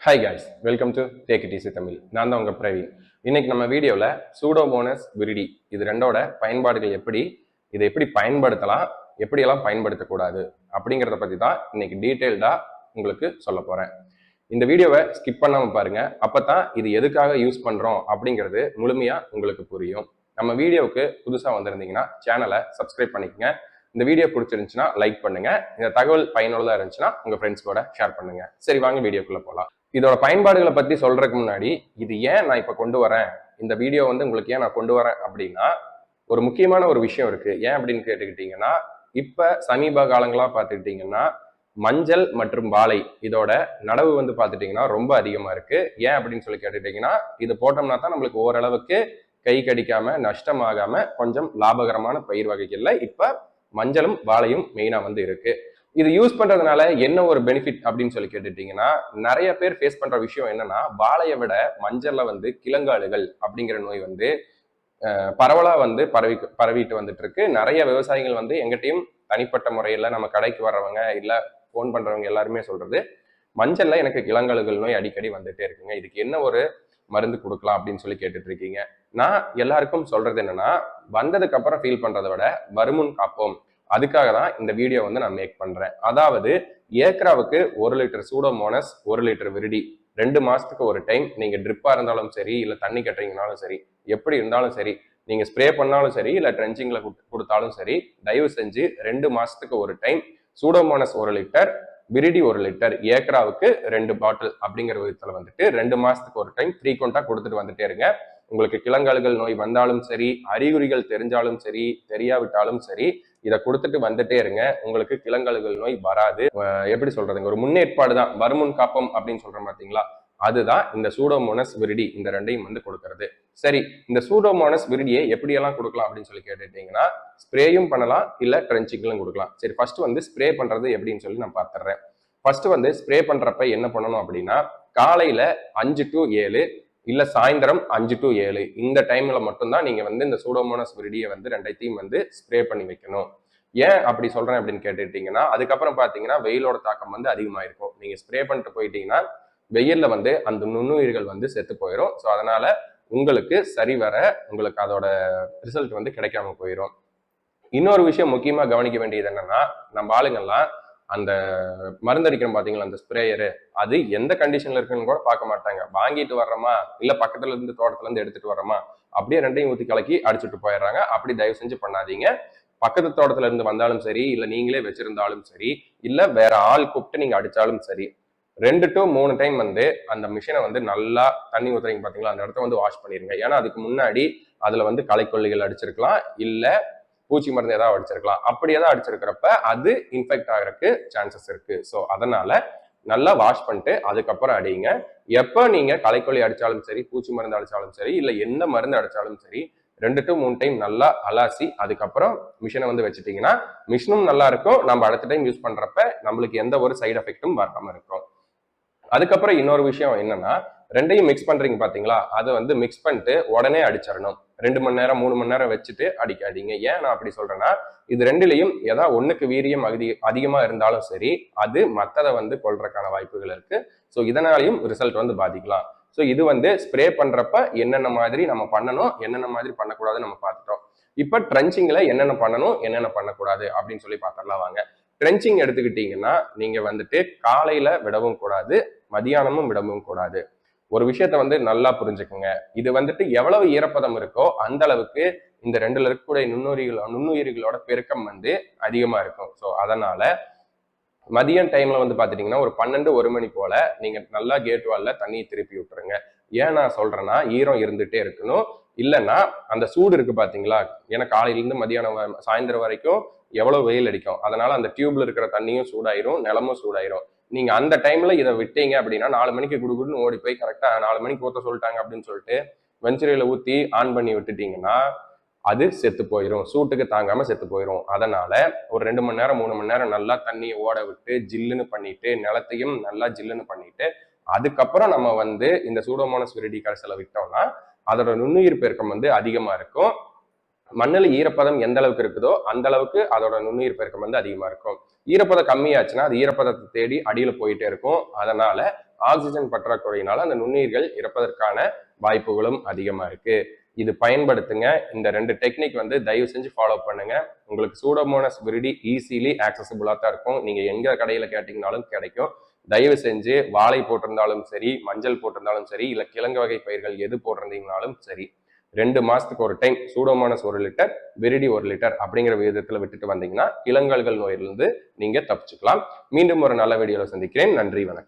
Hi guys, welcome to take it easy Tamil. நான் தான் உங்கள் பிரவீன். இன்னைக்கு நம்ம வீடியோவில் சூடோமோனஸ் விரிடி இது ரெண்டோட பயன்பாடுகள் எப்படி, இதை எப்படி பயன்படுத்தலாம், எப்படியெல்லாம் பயன்படுத்தக்கூடாது அப்படிங்கிறத பற்றி தான் இன்னைக்கு டீட்டெயில்டாக உங்களுக்கு சொல்ல போகிறேன். இந்த வீடியோவை ஸ்கிப் பண்ணாமல் பாருங்க, அப்போ தான் இது எதுக்காக யூஸ் பண்ணுறோம் அப்படிங்கிறது முழுமையாக உங்களுக்கு புரியும். நம்ம வீடியோவுக்கு புதுசாக வந்திருந்தீங்கன்னா சேனலை சப்ஸ்கிரைப் பண்ணிக்கங்க. இந்த வீடியோ பிடிச்சிருந்துச்சுன்னா லைக் பண்ணுங்க. இந்த தகவல் பயனுள்ளதாக இருந்துச்சுன்னா உங்கள் ஃப்ரெண்ட்ஸ் கூட ஷேர் பண்ணுங்க. சரி, வாங்க வீடியோக்குள்ளே போகலாம். இதோட பயன்பாடுகளை பற்றி சொல்றதுக்கு முன்னாடி இது ஏன் நான் இப்போ கொண்டு வரேன், இந்த வீடியோ வந்து உங்களுக்கு ஏன் நான் கொண்டு வரேன் அப்படின்னா ஒரு முக்கியமான ஒரு விஷயம் இருக்கு. ஏன் அப்படின்னு கேட்டுக்கிட்டீங்கன்னா, இப்ப சமீப காலங்களா பார்த்துக்கிட்டீங்கன்னா மஞ்சள் மற்றும் வாழை இதோட நடவு வந்து பார்த்துட்டீங்கன்னா ரொம்ப அதிகமா இருக்கு. ஏன் அப்படின்னு சொல்லி கேட்டுக்கிட்டீங்கன்னா, இது போட்டோம்னா தான் நம்மளுக்கு ஓரளவுக்கு கை கடிக்காம நஷ்டமாகாம கொஞ்சம் லாபகரமான பயிர் வகைகள்ல இப்ப மஞ்சளும் வாழையும் மெயினா வந்து இருக்கு. இது யூஸ் பண்றதுனால என்ன ஒரு பெனிஃபிட் அப்படின்னு சொல்லி கேட்டுட்டீங்கன்னா, நிறைய பேர் ஃபேஸ் பண்ற விஷயம் என்னன்னா, வாழையை விட மஞ்சள்ல வந்து கிழங்காடுகள் அப்படிங்கிற நோய் வந்து பரவலா வந்து பரவிட்டு வந்துட்டு இருக்கு. நிறைய விவசாயிகள் வந்து எங்கிட்டையும் தனிப்பட்ட முறையில நம்ம கடைக்கு வர்றவங்க இல்ல போன் பண்றவங்க எல்லாருமே சொல்றது, மஞ்சள்ல எனக்கு கிழங்கழுகல் நோய் அடிக்கடி வந்துட்டே இருக்குங்க, இதுக்கு என்ன ஒரு மருந்து கொடுக்கலாம் அப்படின்னு சொல்லி கேட்டுட்டு இருக்கீங்க. நான் எல்லாருக்கும் சொல்றது என்னன்னா, வந்ததுக்கு அப்புறம் ஃபீல் பண்றதை விட வருமுன் காப்போம். அதுக்காக தான் இந்த வீடியோ வந்து நான் மேக் பண்றேன். அதாவது ஏக்கராவுக்கு 1 லிட்டர் சூடோமோனஸ் 1 லிட்டர் விரிடி 2 மாசத்துக்கு ஒரு டைம் நீங்க ட்ரிப்பா இருந்தாலும் சரி, இல்ல தண்ணி கட்டுறீங்கனாலும் சரி, எப்படி இருந்தாலும் சரி, நீங்க ஸ்ப்ரே பண்ணாலும் சரி, இல்ல ட்ரென்ச்சிங்ல கொடுத்தாலும் சரி, தயவு செஞ்சு 2 மாசத்துக்கு ஒரு time pseudomonas 1 litre viride 1 litre ஏக்கராவுக்கு 2 பாட்டில் அப்படிங்கிற விதத்துல வந்துட்டு 2 மாசத்துக்கு ஒரு டைம் ஃப்ரீக்வெண்டா கொடுத்துட்டு வந்துட்டே இருங்க. உங்களுக்கு கிழங்கழுகல் நோய் வந்தாலும் சரி, அறிகுறிகள் தெரிஞ்சாலும் சரி, தெரியாவிட்டாலும் சரி, இதை கொடுத்துட்டு வந்துட்டே இருங்க. உங்களுக்கு கிழங்கழுகல் நோய் வராது. எப்படி சொல்றதுங்க, ஒரு முன்னேற்பாடு தான், வருமுன் காப்பம் அப்படின்னு சொல்றோம் பார்த்தீங்களா, அதுதான் இந்த சூடோமோனஸ் விரிடி இந்த ரெண்டையும் வந்து கொடுக்கறது. சரி, இந்த சூடோமோனஸ் விரிடியை எப்படியெல்லாம் கொடுக்கலாம் அப்படின்னு சொல்லி கேட்டுட்டீங்கன்னா, ஸ்ப்ரேயும் பண்ணலாம், இல்ல ட்ரென்ச்சிங்லும் கொடுக்கலாம். சரி, ஃபர்ஸ்ட் வந்து ஸ்ப்ரே பண்றது எப்படின்னு சொல்லி நான் பார்த்துறேன். ஃபர்ஸ்ட் வந்து ஸ்ப்ரே பண்றப்ப என்ன பண்ணணும் அப்படின்னா, காலையில 5 to 7 இல்ல சாயந்தரம் 5 to 7 இந்த டைம்ல மட்டும்தான் நீங்க வந்து இந்த சூடோமோனஸ் விரிடியை வந்து ரெண்டைத்தையும் வந்து ஸ்ப்ரே பண்ணி வைக்கணும். ஏன் அப்படி சொல்றேன் அப்படின்னு கேட்டுட்டீங்கன்னா, அதுக்கப்புறம் பாத்தீங்கன்னா வெயிலோட தாக்கம் வந்து அதிகமாயிருக்கும். நீங்க ஸ்ப்ரே பண்ணிட்டு போயிட்டீங்கன்னா வெயில்ல வந்து அந்த நுண்ணுயிர்கள் வந்து செத்து போயிடும். ஸோ அதனால உங்களுக்கு சரிவர உங்களுக்கு அதோட ரிசல்ட் வந்து கிடைக்காம போயிடும். இன்னொரு விஷயம் முக்கியமா கவனிக்க வேண்டியது என்னன்னா, நம்ம ஆளுங்கள்லாம் அந்த மருந்தடிக்கிறோம் பாத்தீங்களா அந்த ஸ்ப்ரேயரு, அது எந்த கண்டிஷன்ல இருக்குன்னு கூட பார்க்க மாட்டாங்க. வாங்கிட்டு வர்றோமா, இல்ல பக்கத்துல இருந்து தோட்டத்துல இருந்து எடுத்துட்டு வர்றோமா, அப்படியே ரெண்டையும் ஊத்தி கலக்கி அடிச்சுட்டு போயிடுறாங்க. அப்படி தயவு செஞ்சு பண்ணாதீங்க. பக்கத்து தோட்டத்துல இருந்து வந்தாலும் சரி, இல்ல நீங்களே வச்சிருந்தாலும் சரி, இல்ல வேற ஆள் கூப்பிட்டு நீங்க அடிச்சாலும் சரி, 2 to 3 டைம் வந்து அந்த மிஷினை வந்து நல்லா தண்ணி ஊத்துறீங்க பாத்தீங்களா, அந்த இடத்த வந்து வாஷ் பண்ணிருங்க. ஏன்னா அதுக்கு முன்னாடி அதுல வந்து களைக்கொல்லிகள் அடிச்சிருக்கலாம், இல்ல பூச்சி மருந்து ஏதாவது அடிச்சிருக்கலாம். அப்படி ஏதாவது அடிச்சிருக்கிறப்ப அது இன்ஃபெக்ட் ஆகிறதுக்கு சான்சஸ் இருக்கு. ஸோ அதனால நல்லா வாஷ் பண்ணிட்டு அதுக்கப்புறம் அடிங்க. எப்போ நீங்க களைக்கொல்லி அடிச்சாலும் சரி, பூச்சி மருந்து அடிச்சாலும் சரி, இல்ல என்ன மருந்து அடிச்சாலும் சரி, 2 to 3 டைம் நல்லா அலாசி அதுக்கப்புறம் மிஷினை வந்து வச்சுட்டீங்கன்னா மிஷினும் நல்லா இருக்கும். நம்ம அடுத்த டைம் யூஸ் பண்றப்ப நம்மளுக்கு எந்த ஒரு சைடு எஃபெக்டும் வராம இருக்கும். அதுக்கப்புறம் இன்னொரு விஷயம் என்னன்னா, ரெண்டையும் மிக்ஸ் பண்றீங்க பாத்தீங்களா, அதை வந்து மிக்ஸ் பண்ணிட்டு உடனே அடிச்சிடணும். 2 மணி நேரம் 3 மணி நேரம் வச்சுட்டு அடிக்காதீங்க. ஏன் நான் அப்படி சொல்றேன்னா, இது ரெண்டுலையும் ஏதாவது ஒண்ணுக்கு வீரியம் அதிகமா இருந்தாலும் சரி, அது மத்ததை வந்து கொள்றதுக்கான வாய்ப்புகள் இருக்கு. ஸோ இதனாலையும் ரிசல்ட் வந்து பாதிக்கலாம். ஸோ இது வந்து ஸ்ப்ரே பண்றப்ப என்னென்ன மாதிரி நம்ம பண்ணணும், என்னென்ன மாதிரி பண்ணக்கூடாதுன்னு நம்ம பார்த்துட்டோம். இப்ப ட்ரென்ச்சிங்ல என்னென்ன பண்ணணும், என்னென்ன பண்ணக்கூடாது அப்படின்னு சொல்லி பார்த்துடலாம் வாங்க. ட்ரென்ச்சிங் எடுத்துக்கிட்டீங்கன்னா, நீங்க வந்துட்டு காலையில விடவும் கூடாது, மதியானமும் விடவும் கூடாது. ஒரு விஷயத்த வந்து நல்லா புரிஞ்சுக்குங்க. இது வந்துட்டு எவ்வளவு ஈரப்பதம் இருக்கோ அந்த அளவுக்கு இந்த ரெண்டுல இருக்கக்கூடிய நுண்ணுயிர்களோட பெருக்கம் வந்து அதிகமா இருக்கும். ஸோ அதனால மதியம் டைம்ல வந்து பாத்துட்டீங்கன்னா ஒரு 12-1 மணி போல நீங்க நல்லா கேட் வால்ல தண்ணியை திருப்பி விட்டுருங்க. ஏன் நான் சொல்றேன்னா, ஈரம் இருந்துட்டே இருக்கணும். இல்லைன்னா அந்த சூடு இருக்கு பாத்தீங்களா, ஏன்னா காலையில இருந்து மதியானம் சாயந்தரம் வரைக்கும் எவ்வளவு வெயில் அடிக்கும், அதனால அந்த டியூப்ல இருக்கிற தண்ணியும் சூடாயிரும், நிலமும் சூடாயிரும். நீங்க அந்த டைம்ல இதை விட்டீங்க அப்படின்னா 4 மணிக்கு குடுக்குன்னு ஓடி போய் கரெக்டா 4 மணிக்கு ஊத்த சொல்லிட்டாங்க அப்படின்னு சொல்லிட்டு வெஞ்சரியில ஊத்தி ஆன் பண்ணி விட்டுட்டீங்கன்னா அது செத்து போயிடும், சூட்டுக்கு தாங்காம செத்து போயிடும். அதனால ஒரு 2 மணி நேரம் 3 மணி நேரம் நல்லா தண்ணியை ஓட விட்டு ஜில்லுன்னு பண்ணிட்டு நிலத்தையும் நல்லா ஜில்லுன்னு பண்ணிட்டு அதுக்கப்புறம் நம்ம வந்து இந்த சூடோமோனஸ் விரிடி கரைசலை விட்டோம்னா அதோட நுண்ணுயிர் பெருக்கம் வந்து அதிகமா இருக்கும். மண்ணில் ஈரப்பதம் எந்த அளவுக்கு இருக்குதோ அந்த அளவுக்கு அதோட நுண்ணுயிர் பெருக்கம் வந்து அதிகமா இருக்கும். ஈரப்பதம் கம்மியாச்சுன்னா அது ஈரப்பதத்தை தேடி அடியில போயிட்டே இருக்கும். அதனால ஆக்சிஜன் பற்றாக்குறையினால அந்த நுண்ணுயிர்கள் இறப்பதற்கான வாய்ப்புகளும் அதிகமா இருக்கு. இது பயன்படுத்துங்க. இந்த 2 டெக்னிக் வந்து தயவு செஞ்சு ஃபாலோ பண்ணுங்க. உங்களுக்கு சூடோமோனாஸ் விரிடி ஈஸிலி ஆக்சசிபிளா தான் இருக்கும். நீங்க எங்க கடையில கேட்டீங்கனாலும் கிடைக்கும். தயவு செஞ்சு வாழை போட்டிருந்தாலும் சரி, மஞ்சள் போட்டிருந்தாலும் சரி, இல்ல கிழங்கு வகை பயிர்கள் எது போட்டிருந்தீங்கனாலும் சரி, 2 மாசத்துக்கு ஒரு time Pseudomonas 1 litre, viride 1 litre அப்படிங்கிற விகிதத்துல விட்டுட்டு வந்தீங்கன்னா இளங்கல்கள் நோயிலிருந்து நீங்க தப்பிச்சுக்கலாம். மீண்டும் ஒரு நல்ல வீடியோல சந்திக்கிறேன். நன்றி, வணக்கம்.